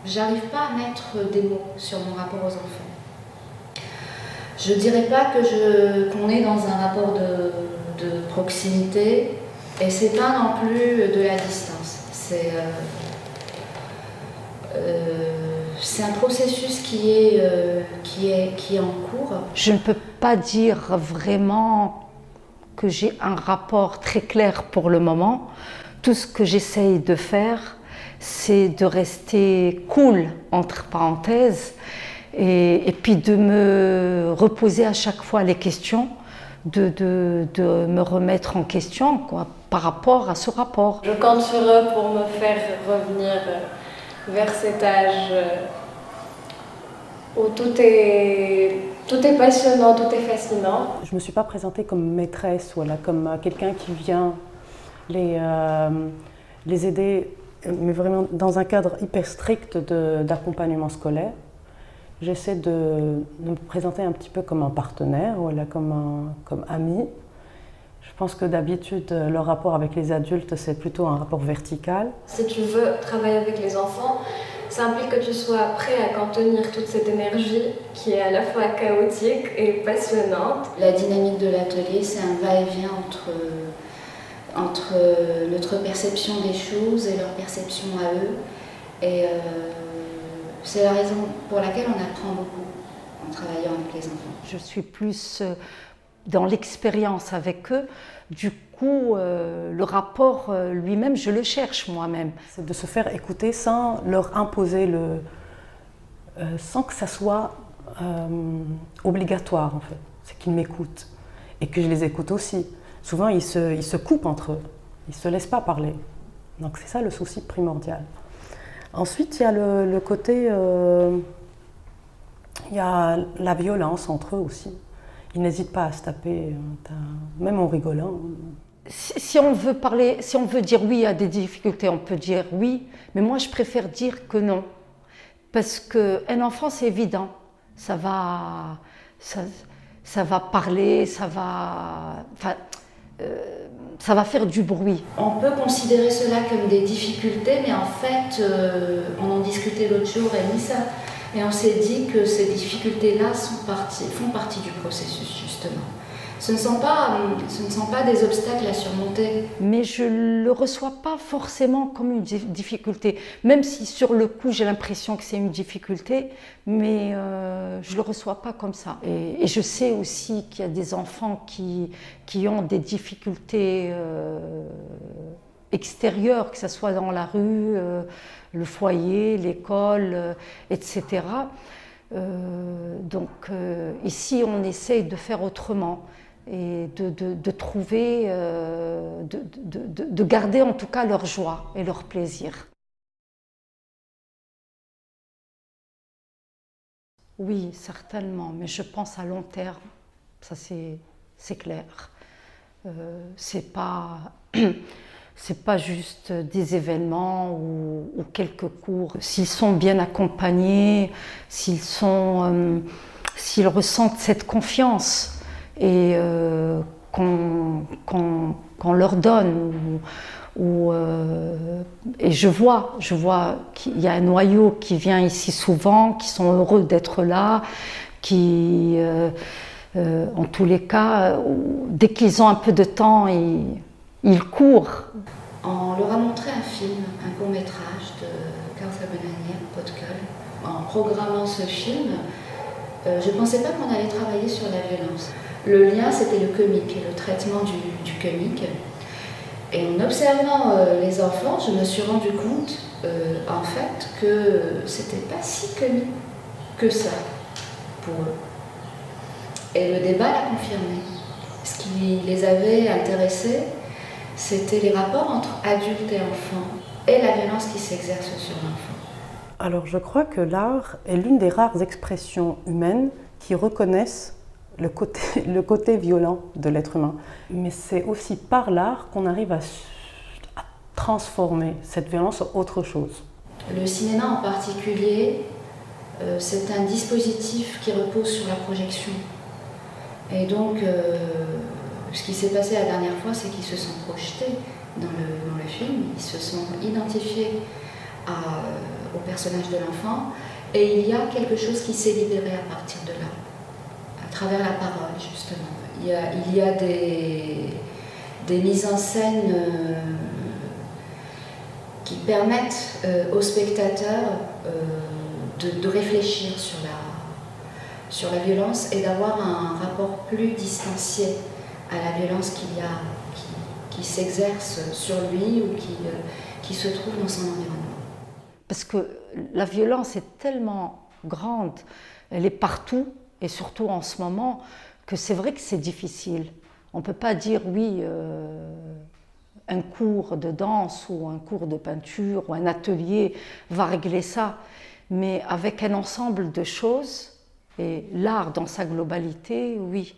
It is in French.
J'arrive pas à mettre des mots sur mon rapport aux enfants. Je dirais pas qu'on est dans un rapport de proximité, et c'est pas non plus de la distance. C'est un processus qui est en cours. Je ne peux pas dire vraiment que j'ai un rapport très clair pour le moment. Tout ce que j'essaye de faire, c'est de rester cool, entre parenthèses, et puis de me reposer à chaque fois les questions, de me remettre en question quoi, par rapport à ce rapport. Je compte sur eux pour me faire revenir vers cet âge où tout est passionnant, tout est fascinant. Je ne me suis pas présentée comme maîtresse, voilà, comme quelqu'un qui vient les aider, mais vraiment dans un cadre hyper strict d'accompagnement scolaire. J'essaie de me présenter un petit peu comme un partenaire, voilà, comme ami. Je pense que d'habitude, le rapport avec les adultes, c'est plutôt un rapport vertical. Si tu veux travailler avec les enfants, ça implique que tu sois prêt à contenir toute cette énergie qui est à la fois chaotique et passionnante. La dynamique de l'atelier, c'est un va-et-vient entre notre perception des choses et leur perception à eux. Et c'est la raison pour laquelle on apprend beaucoup en travaillant avec les enfants. Je suis plus dans l'expérience avec eux. Du coup, le rapport lui-même, je le cherche moi-même. C'est de se faire écouter sans leur imposer, sans que ça soit obligatoire en fait. C'est qu'ils m'écoutent et que je les écoute aussi. Souvent, ils se coupent entre eux, ils ne se laissent pas parler. Donc c'est ça le souci primordial. Ensuite, il y a le côté, il y a la violence entre eux aussi. Ils n'hésitent pas à se taper, même en rigolant. Si on veut parler, si on veut dire oui à des difficultés, on peut dire oui, mais moi je préfère dire que non. Parce qu'un enfant, c'est évident, ça va parler, ça va faire du bruit. On peut considérer cela comme des difficultés, mais en fait, on en discutait l'autre jour, Anissa, et on s'est dit que ces difficultés-là font partie du processus, justement. Ce ne sont pas des obstacles à surmonter. Mais je ne le reçois pas forcément comme une difficulté, même si sur le coup j'ai l'impression que c'est une difficulté, mais je ne le reçois pas comme ça. Et je sais aussi qu'il y a des enfants qui ont des difficultés extérieures, que ce soit dans la rue, le foyer, l'école, etc. Donc ici on essaye de faire autrement et de trouver, de garder en tout cas leur joie et leur plaisir. Oui, certainement, mais je pense à long terme, ça c'est clair. C'est pas juste des événements ou quelques cours. S'ils sont bien accompagnés, s'ils ressentent cette confiance et qu'on leur donne, et je vois qu'il y a un noyau qui vient ici souvent, qui sont heureux d'être là, qui, en tous les cas, dès qu'ils ont un peu de temps, ils courent. On leur a montré un film, un court-métrage de Karl Benani, Potkel. En programmant ce film, je ne pensais pas qu'on allait travailler sur la violence. Le lien, c'était le comique, le traitement du comique. Et en observant les enfants, je me suis rendu compte, en fait, que c'était pas si comique que ça pour eux. Et le débat l'a confirmé. Ce qui les avait intéressés, c'était les rapports entre adultes et enfants et la violence qui s'exerce sur l'enfant. Alors je crois que l'art est l'une des rares expressions humaines qui reconnaissent le côté violent de l'être humain. Mais c'est aussi par l'art qu'on arrive à transformer cette violence en autre chose. Le cinéma en particulier, c'est un dispositif qui repose sur la projection. Et donc, ce qui s'est passé la dernière fois, c'est qu'ils se sont projetés dans le film, ils se sont identifiés au personnage de l'enfant, et il y a quelque chose qui s'est libéré à partir de là, à travers la parole justement. Il y a des mises en scène qui permettent aux spectateurs de réfléchir sur la violence et d'avoir un rapport plus distancié à la violence qui s'exerce sur lui ou qui se trouve dans son environnement. Parce que la violence est tellement grande, elle est partout, et surtout en ce moment, que c'est vrai que c'est difficile. On ne peut pas dire oui, un cours de danse ou un cours de peinture ou un atelier va régler ça, mais avec un ensemble de choses, et l'art dans sa globalité, oui.